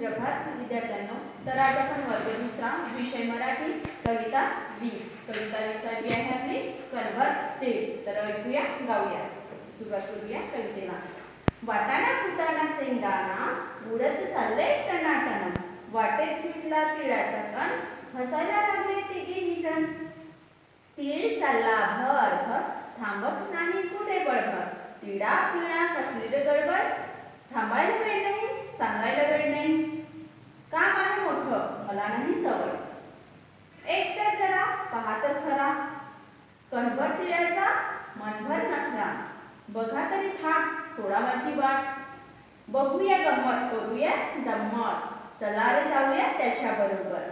सुप्रभात विद्यार्थ्यांनो. तर आज आपण वर्ग दुसरा विषय मराठी कविता 20 कविता 20 आहे आपली कणभर तीळ. तर ऐकूया गाऊया. सुरुवात करूया कवितेला. वाटाणा फुटाणा शेंगदाणा उडत चालले टनाटन, वाटेत पिटला तिळाचा कण हसायला लागले तिघेही जण. तीळ चालला भर भर थांबत नाही कुठे बळभर, तिळा पिळा कसली रे गडबड, थांबायला वेळ नाही सांगायला वेळ नाही, काम आहे मोठं मला नाही सवय. एक तर जरा पहा तर खरा, कणभर तिळाचा मनभर नखरा, बघा तरी थाट सोडा माझी वाट, बघूया गंमत करूया जम्मत, चला रे जाऊया त्याच्या बरोबर.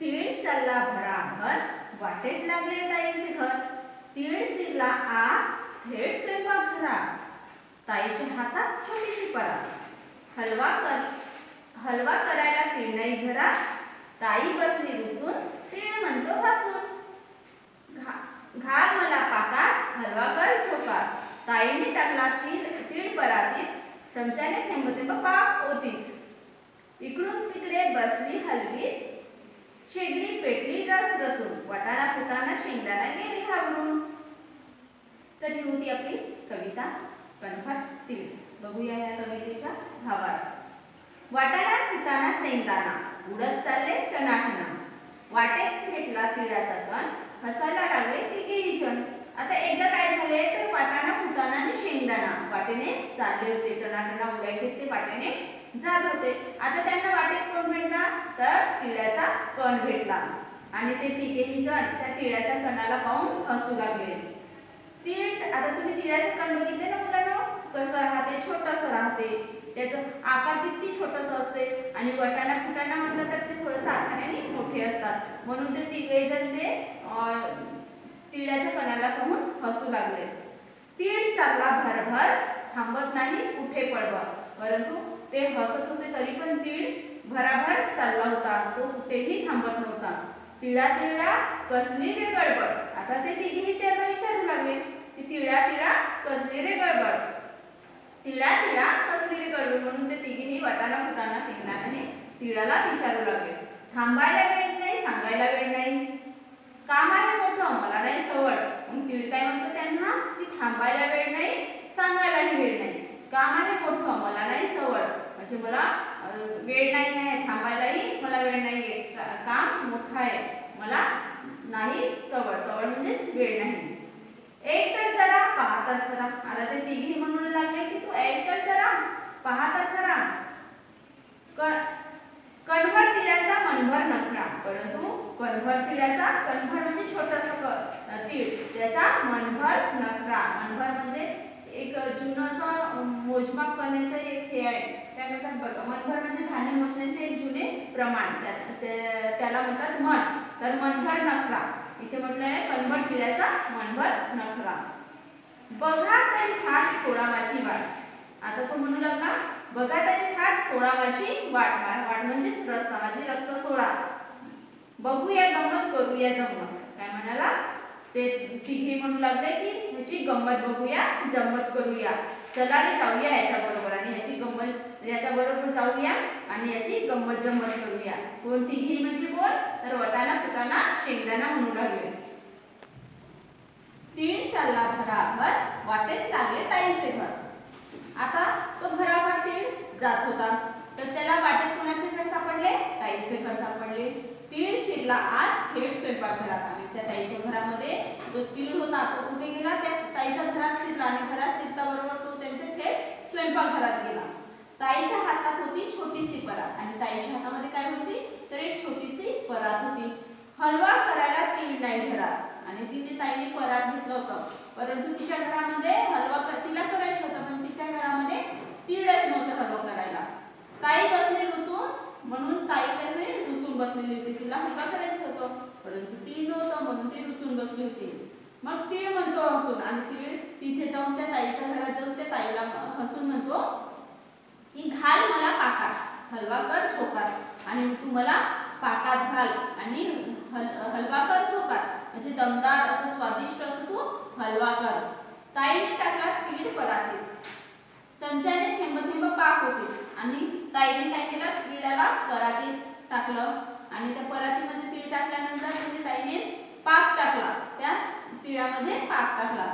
तीळ चालला भराभर वाटेत लागले ताईचे घर, तीळ शिरला आत थेट स्वयंपाकघरात, ताईच्या हातात छोटीशी परात, हलवा करायला तीळ नाही घरात, ताई बसली रुसून तीळ म्हणतो हसून, घाल मला पाकात हलवा कर झोकात, ताईने टाकला तीळ परातीत, चमच्याने थेंब थेंब पाक ओतीत, इकडून तिकडे बसली हलवीत, शेगडी पेटली रस रसून, वाटाणा फुटाणा शेंगदाणा गेली हावरून. तर ही होती आपली कविता कणभर तीळ. बघूया या कवितेच्या भावार्थ. वाटाणा फुटाणा शेंगदाणा उडत चालले टनाटना, वाटेत भेटला तिळाचा कण हसायला लागले तिघेही जण. आता एकदा काय झाले तर वाटाणा फुटाणा आणि शेंगदाणा वाटेने चालले होते, टनाटना उड्या घेत ते वाटेने जात होते. आता त्यांना वाटेत कोण भेटला तर तिळाचा कण भेटला आणि ते तिघेही जण त्या तिळाच्या कणाला पाहून हसू लागले. तीळ, आता तुम्ही तिळाचं कण बघितले ना मुलांनो, कसं राहते, छोटंसं राहते, त्याचं आकार किती छोटंसं असते, आणि वाटाणा फुटाणा म्हटलं तर ते थोडंसं आकाराने मोठे असतात, म्हणून ते तिघे जण ते तिळाच्या कणाला पाहून हसू लागले. तीळ चालला भरभर थांबत नाही कुठे पळभर, परंतु ते हसत होते तरी पण तीळ भराभर चालला होता, तो कुठेही थांबत नव्हता. तिळा तिळा कसली रे गडबड, आता ते तिघेही त्याला विचारू लागले की तिळा तिळा कसली रे गडबड, तिळा तिळा कसली रे गडबड, म्हणून ते तिघेही वाटाणा फुटाणा शेंगदाण्याने तिळाला विचारू लागले. थांबायला वेळ नाही सांगायला वेळ नाही, काम आहे मोठं मला नाही सवड. मग तीळ काय म्हणतो त्यांना की थांबायला वेळ नाही सांगायलाही वेळ नाही, काम आहे मोठं मला नाही सवड, म्हणजे मला वेळ नाही आहे, थांबायलाही मला वेळ नाहीये, काम मोठं आहे मला नाही सवड, सवड म्हणजेच वेळ नाही. एक तर जरा पहा तर खरा, आता ते तिघी म्हणून लागले की तू एक तर जरा पहा तर खरा, कणभर तिळाचा मनभर नखरा, परंतु कणभर तिळाचा, कणभर म्हणजे छोटासा तीळ, त्याचा मनभर नखरा, मनभर म्हणजे एक जुनं असं मोजमाप करण्याचं एक हे आहे, काय म्हणतात बघा, मनभर म्हणजे धान्य मोजण्याचे एक जुने प्रमाण, त्याला म्हणतात मन. तर मनभर नखरा इथे म्हटलं आहे कणभर तिळाचा मनभर नखरा, बघा तरी थाट सोडा माझी वाट. आता तो म्हणू लागला बघा तरी थाट सोडा माझी वाट, वाट म्हणजेच रस्ता, माझी रस्ता सोडा, बघूया गंमत करूया जम्मत. काय म्हणाला ते तिघे म्हणू लागले की ह्याची गंमत बघूया जम्मत करूया, चला रे जाऊया याच्या बरोबर आणि ह्याची गंमत याच्या बरोबर जाऊया आणि याची गंमत जम्मत करूया. कोण तिघे म्हणजे कोण तर वाटाणा फुटाणा शेंगदाणा म्हणू लागले. तीळ चालला भराभर वाटेत लागले ताईचे घर. आता तो भराभर तीळ जात होता, तर त्याला वाटेत कोणाचे घर सापडले, ताईचे घर सापडले. तीळ शिरला आत थेट स्वयंपाकघरात, आणि त्या ताईच्या घरामध्ये जो तीळ होता तो कुठे गेला, त्या ताईच्या घरात शिरला, आणि घरात शिरल्याबरोबर तो त्यांच्या थेट स्वयंपाकघरात गेला. ताईच्या हातात होती छोटीशी परात, आणि ताईच्या हातामध्ये काय होती तर एक छोटीशी परात होती. हलवा करायला तीळ नाही घरात, आणि तिने ताईने परात घेतलं होतं, परंतु तिच्या घरामध्ये हलवा तिला करायचं होतं, पण तिच्या घरामध्ये तीळच नव्हतं हलवा करायला. ताई बसली रुसून, म्हणून ताई काय रुसून बसलेली होती, तिला हलवा करायचं होतं परंतु तीळ नव्हतं म्हणून ती रुसून बसली होती. मग तीळ म्हणतो हसून, आणि तीळ तिथे जाऊन त्या ताईच्या घरात जाऊन त्या ताईला हसून म्हणतो की घाल मला पाकात हलवा कर झोकात, आणि तू मला पाकात घाल आणि हलवा कर झोकात, म्हणजे दमदार असं स्वादिष्ट असं तू हलवा कर. ताईने टाकला तीळ परातीत, चमच्याने थेंब थेंब पाक होते, आणि ताईने काय केलं, तिळाला परातीत टाकलं आणि त्या परातीमध्ये तीळ टाकल्यानंतर तुम्ही ताईने पाक टाकला, त्या तिळामध्ये पाक टाकला,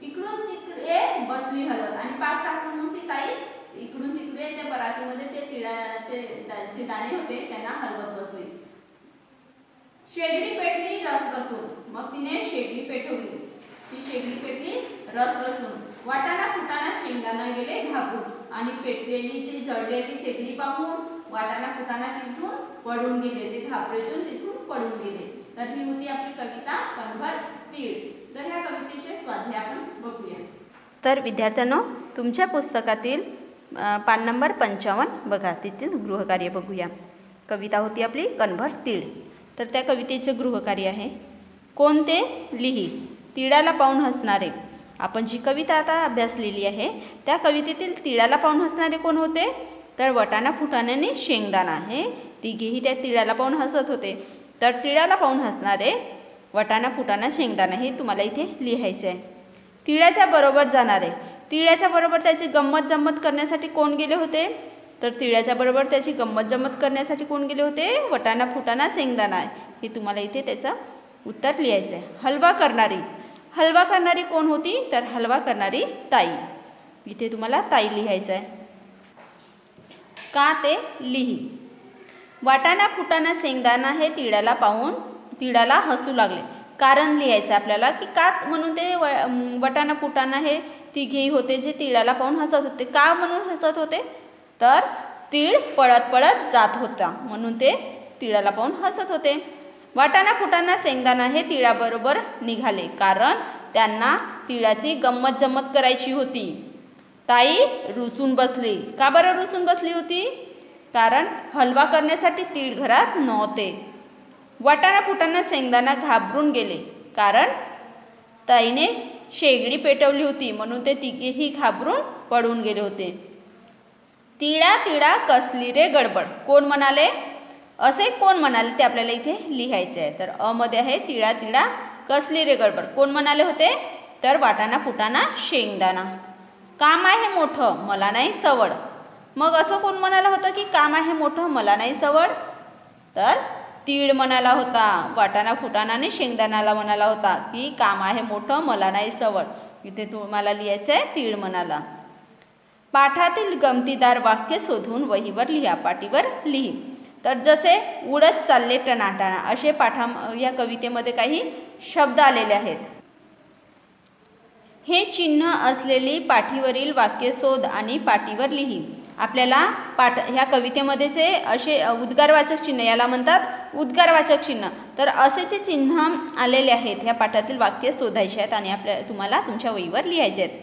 इकडून तिकडे बसली हलवत आणि पाक टाकून मग ती ताई इकडून तिकडे त्या परातीमध्ये ते तिळाचे दाणे होते त्यांना हलवत बसली. शेगडी पेटली रस रसून, मग तिने शेगडी पेटवली, ती शेगडी पेटली रस रसून, वाटाणा फुटाणा शेंगदाणा गेले घाबरून आणि पेटलेली ती जळलेली शेगडी पाहून वाटाणा फुटाणा तिथून पडून गेले, ते घाबरेजून तिथून पडून गेले. तर ही होती आपली कविता कणभर तीळ. तर ह्या कवितेचे स्वाध्याय आपण बघूया. तर विद्यार्थ्यांनो, तुमच्या पुस्तकातील पान नंबर 55 बघा, तेथील गृहकार्य बघूया. कविता होती आपली कणभर तीळ. तर त्या कवितेचं गृहकार्य आहे, कोणते लिही, तिळाला पाहून हसणारे. आपण जी कविता आता अभ्यासलेली आहे त्या कवितेतील तिळाला पाहून हसणारे कोण होते, तर वाटाणा फुटाण्याने शेंगदाणा, हे तिघेही त्या तिळाला पाहून हसत होते. तर तिळाला पाहून हसणारे वाटाणा फुटाणा शेंगदाणा हे तुम्हाला इथे लिहायचे आहे. तिळाच्या बरोबर जाणारे, तिळाच्या बरोबर त्याची गंमत जम्मत करण्यासाठी कोण गेले होते, तर तिळाच्या बरोबर त्याची गंमत जम्मत करण्यासाठी कोण गेले होते, वाटाणा फुटाणा शेंगदाणा, हे तुम्हाला इथे त्याचं उत्तर लिहायचं आहे. हलवा करणारी, हलवा करणारी कोण होती, तर हलवा करणारी ताई, इथे तुम्हाला ताई लिहायचं आहे. का ते लिही, वाटाणा फुटाणा शेंगदाणा हे तिळाला पाहून तिळाला हसू लागले. कारण लिहायचं आपल्याला की का म्हणून ते वाटाणा फुटाणा हे तिघेही होते जे तिळाला पाहून हसत होते. का म्हणून हसत होते, तर तीळ पळत पळत जात होता म्हणून ते तिळाला पाहून हसत होते. वाटाणा फुटाणा शेंगदाणा हे तिळाबरोबर निघाले कारण त्यांना तिळाची गंमत जम्मत करायची होती. ताई रुसून बसली. का बरं रुसून बसली होती, कारण हलवा करण्यासाठी तीळ घरात नव्हते. वाटाणा फुटाणा शेंगदाणा घाबरून गेले कारण ताईने शेगडी पेटवली होती म्हणून ते तिघेही घाबरून पडून गेले होते. तिळा तिळा कसली रे गडबड, कोण म्हणाले, असे कोण म्हणाले ते आपल्याला इथे लिहायचे आहे. तर अ मध्ये आहे तिळा तिळा कसली रे गडबड, कोण म्हणाले होते, तर वाटाणा फुटाणा शेंगदाणा. काम आहे मोठं मला नाही सवड, मग असं कोण म्हणालं होतं की काम आहे मोठं मला नाही सवड, तर तीळ म्हणाला होता. वाटाणा फुटाणाने शेंगदाणाला म्हणाला होता की काम आहे मोठं मला नाही सवड, इथे तुम्हाला लिहायचं आहे तीळ म्हणाला. पाठातील गमतीदार वाक्य शोधून वहीवर लिहा, पाटीवर लिही. तर जसे उडत चालले टनाटणा असे या कवितेमध्ये काही शब्द आलेले आहेत. हे चिन्ह असलेली पाठीवरील वाक्य शोध आणि पाटीवर लिही. आपल्याला ह्या कवितेमध्येच असे उद्गारवाचक चिन्ह, याला म्हणतात उद्गारवाचक चिन्ह. तर असे जे चिन्ह आलेले आहेत ह्या पाठातील वाक्य शोधायचे आहेत आणि तुम्हाला तुमच्या वहीवर लिहायचे आहेत.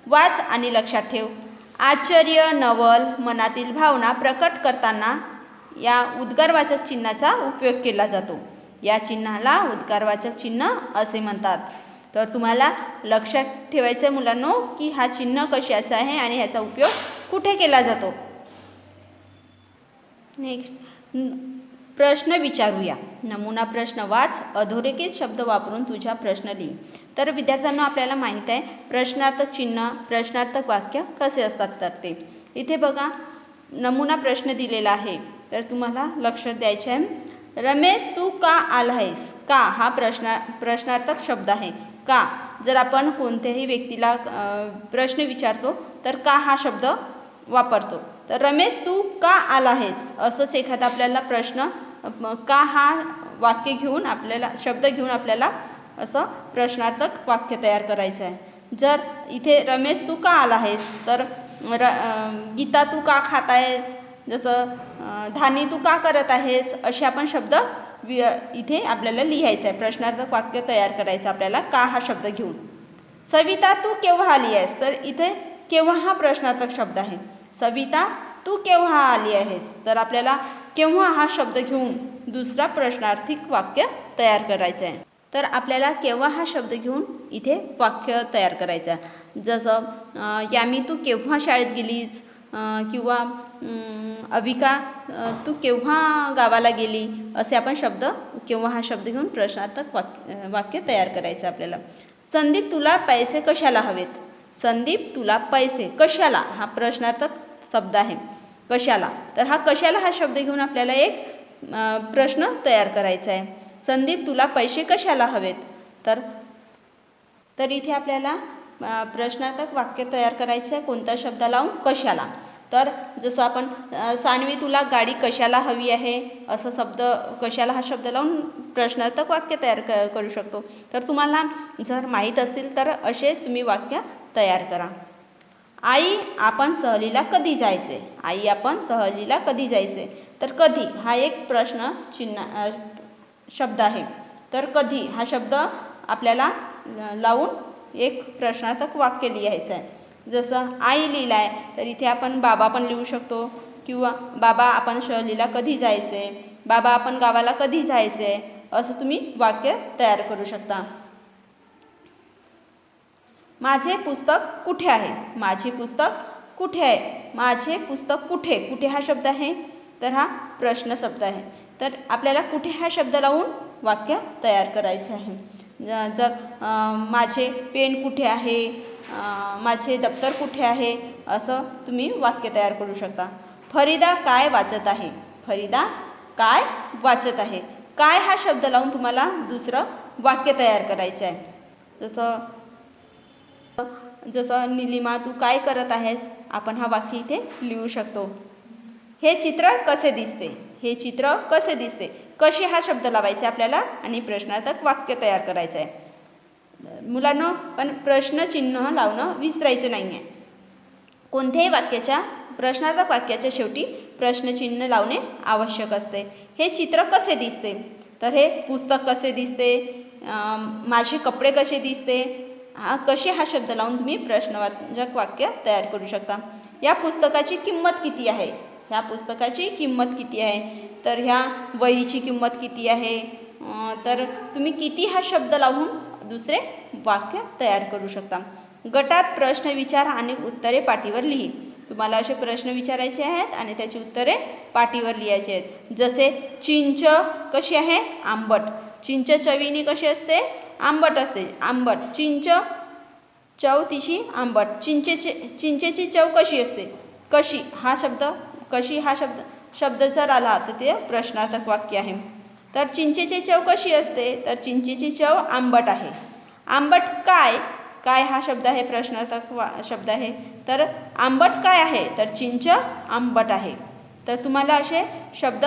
वाच आणि लक्षात ठेव. आश्चर्य, नवल, मनातील भावना प्रकट करताना या उद्गारवाचक चिन्हाचा उपयोग केला जातो. या चिन्हाला उद्गारवाचक चिन्ह असे म्हणतात. तर तुम्हाला लक्षात ठेवायचं आहे मुलांनो की हा चिन्ह कशाचा आहे आणि ह्याचा उपयोग कुठे केला जातो. नेक्स्ट प्रश्न विचारूया. नमुना प्रश्न वाच, अधोरेखित शब्द वापरून तुझा प्रश्न लिही. तर विद्यार्थ्यांना आपल्याला माहीत आहे प्रश्नार्थक चिन्ह, प्रश्नार्थक वाक्य कसे असतात. तर ते इथे बघा नमुना प्रश्न दिलेला आहे. तर तुम्हाला लक्षात द्यायचे आहे, रमेश तू का आला आहेस. का हा प्रश्नार्थक शब्द आहे. का जर आपण कोणत्याही व्यक्तीला प्रश्न विचारतो तर का हा शब्द वापरतो. तर रमेश तू का आला आहेस असंच एखादा आपल्याला प्रश्न का हा वाक्य घेऊन आपल्याला शब्द घेऊन आपल्याला असं प्रश्नार्थक वाक्य तयार करायचं आहे. जर इथे रमेश तू का आला आहेस तर गीता तू का खात आहेस, जसं धानी तू का करत आहेस, असे आपण शब्द इथे आपल्याला लिहायचं आहे. प्रश्नार्थक वाक्य तयार करायचं आपल्याला का हा शब्द घेऊन. सविता तू केव्हा आली आहेस, तर इथे केव्हा हा प्रश्नार्थक शब्द आहे. सविता तू केव्हा आली आहेस, तर आपल्याला केव्हा हा शब्द घेऊन दुसरा प्रश्नार्थक वाक्य तयार करायचं आहे. तर आपल्याला केव्हा हा शब्द घेऊन इथे वाक्य तयार करायचं आहे. जसं यामी तू केव्हा शाळेत गेलीस, किंवा अविका तू केव्हा गावाला गेली, असे आपण शब्द केव्हा हा शब्द घेऊन प्रश्नार्थक वाक्य तयार करायचं आपल्याला. संदीप तुला पैसे कशाला हवेत, संदीप तुला पैसे कशाला, हा प्रश्नार्थक शब्द आहे. कशाला, तर हा कशाला हा शब्द घेऊन आपल्याला एक प्रश्न तयार करायचा आहे. संदीप तुला पैसे कशाला हवेत, तर इथे आपल्याला प्रश्नार्थक वाक्य तयार करायचं आहे. कोणता शब्द लावून, कशाला. तर जसं आपण सानवी तुला गाडी कशाला हवी आहे असं शब्द, कशाला हा शब्द लावून प्रश्नार्थक वाक्य तयार करू शकतो. तर तुम्हाला जर माहीत असतील तर असे तुम्ही वाक्य तयार करा. आई आपण सहलीला कधी जायचे, आई आपण सहलीला कधी जायचे. तर कधी हा एक प्रश्न चिन्ह शब्द आहे. तर कधी हा शब्द आपल्याला लावून एक प्रश्नार्थक वाक्य लिहायचं आहे. जसं आई लिहिलं आहे तर इथे आपण बाबा पण लिहू शकतो, किंवा बाबा आपण सहलीला कधी जायचे, बाबा आपण गावाला कधी जायचे, असं तुम्ही वाक्य तयार करू शकता. माझे पुस्तक कुठे आहे, माझे पुस्तक कुठे आहे, माझे पुस्तक कुठे, कुठे हा शब्द आहे तर हा प्रश्न शब्द आहे. तर आपल्याला कुठे हा शब्द लावून वाक्य तयार करायचं आहे. जर माझे पेन कुठे आहे, माझे दप्तर कुठे आहे, असं तुम्ही वाक्य तयार करू शकता. फरीदा काय वाचत आहे, फरीदा काय वाचत आहे. काय हा शब्द लावून तुम्हाला दुसरं वाक्य तयार करायचं आहे. जसं निलिमा तू काय करत आहेस, आपण हा वाक्य इथे लिहू शकतो. हे चित्र कसे दिसते, हे चित्र कसे दिसते. कसे हा शब्द लावायचा आपल्याला आणि प्रश्नार्थक वाक्य तयार करायचं आहे. मुलांनो, पण प्रश्नचिन्ह लावणं विसरायचं नाही आहे. कोणत्याही वाक्याच्या, प्रश्नार्थक वाक्याच्या शेवटी प्रश्नचिन्ह लावणे आवश्यक असते. हे चित्र कसे दिसते, तर हे पुस्तक कसे दिसते, माझे कपडे कसे दिसते, कसे हा शब्द लावून तुम्ही प्रश्नवाचक वाक्य तयार करू शकता. या पुस्तकाची किंमत किती आहे, ह्या पुस्तकाची किंमत किती आहे, तर ह्या वहीची किंमत किती आहे. तर तुम्ही किती हा शब्द लावून दुसरे वाक्य तयार करू शकता. गटात प्रश्न विचार आणि उत्तरे पाटीवर लिही. तुम्हाला असे प्रश्न विचारायचे आहेत आणि त्याची उत्तरे पाटीवर लिहायची आहेत. जसे चिंच कशी आहे, आंबट. चिंच चवीने कशी असते, आंबट असते. आंबट, चिंच चव तिची आंबट. चिंचेची चव कशी असते, कशी हा शब्द, कशी हा शब्द जर आला तर ते प्रश्नार्थक वाक्य आहे. तर चिंचेची चव कशी असते, तर चिंचेची चव आंबट आहे. आंबट काय, काय हा शब्द आहे प्रश्नार्थक शब्द आहे. तर आंबट काय आहे, तर चिंच आंबट आहे. तर तुम्हाला असे शब्द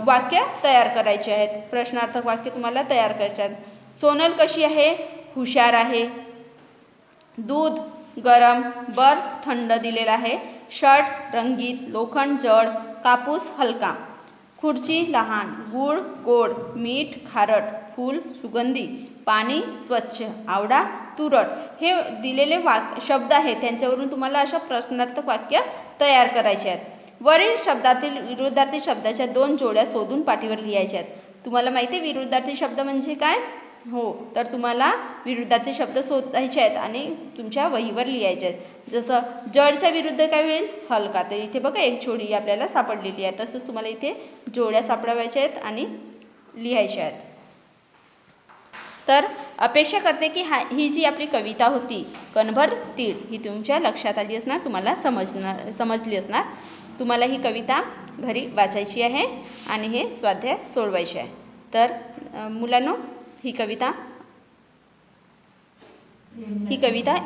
वाक्य तयार करायचे आहेत, प्रश्नार्थक वाक्य तुम्हाला तयार करायचे आहेत. सोनल कशी आहे, हुशार आहे. दूध गरम, बर्फ थंड दिलेला आहे. शर्ट रंगीत, लोखंड जड, कापूस हलका. खुर्ची लहान, गूळ गोड, मीठ खारट, फूल सुगंधी, पाणी स्वच्छ, आवडा तुरट. हे दिलेले शब्द आहेत, त्यांच्यावरून तुम्हाला अशा प्रश्नार्थक वाक्य तयार करायचे आहेत. वरील शब्दातील विरुद्धार्थी शब्दाच्या 2 जोड्या शोधून पाटीवर लिहायच्या आहेत. तुम्हाला माहिती आहे विरुद्धार्थी शब्द म्हणजे काय, हो, तर तुम्हाला विरुद्धार्थी शब्द शोधायचे आहेत आणि तुमच्या वहीवर लिहायचे आहेत. जसं जडच्या विरुद्ध काय होईल, हलका. तर इथे बघा एक जोडी आपल्याला सापडलेली आहे. तसंच तुम्हाला इथे जोड्या सापडवायच्या आहेत आणि लिहायच्या आहेत. तर अपेक्षा करते की ही जी आपली कविता होती कणभर तीळ, ही तुमच्या लक्षात आली असणार, तुम्हाला समजली असणार. तुम्हाला ही कविता घरी वाचायची आहे आणि हे स्वाध्याय सोडवायचे आहे. तर मुलांनो, ही कविता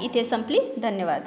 इथे संपली. धन्यवाद.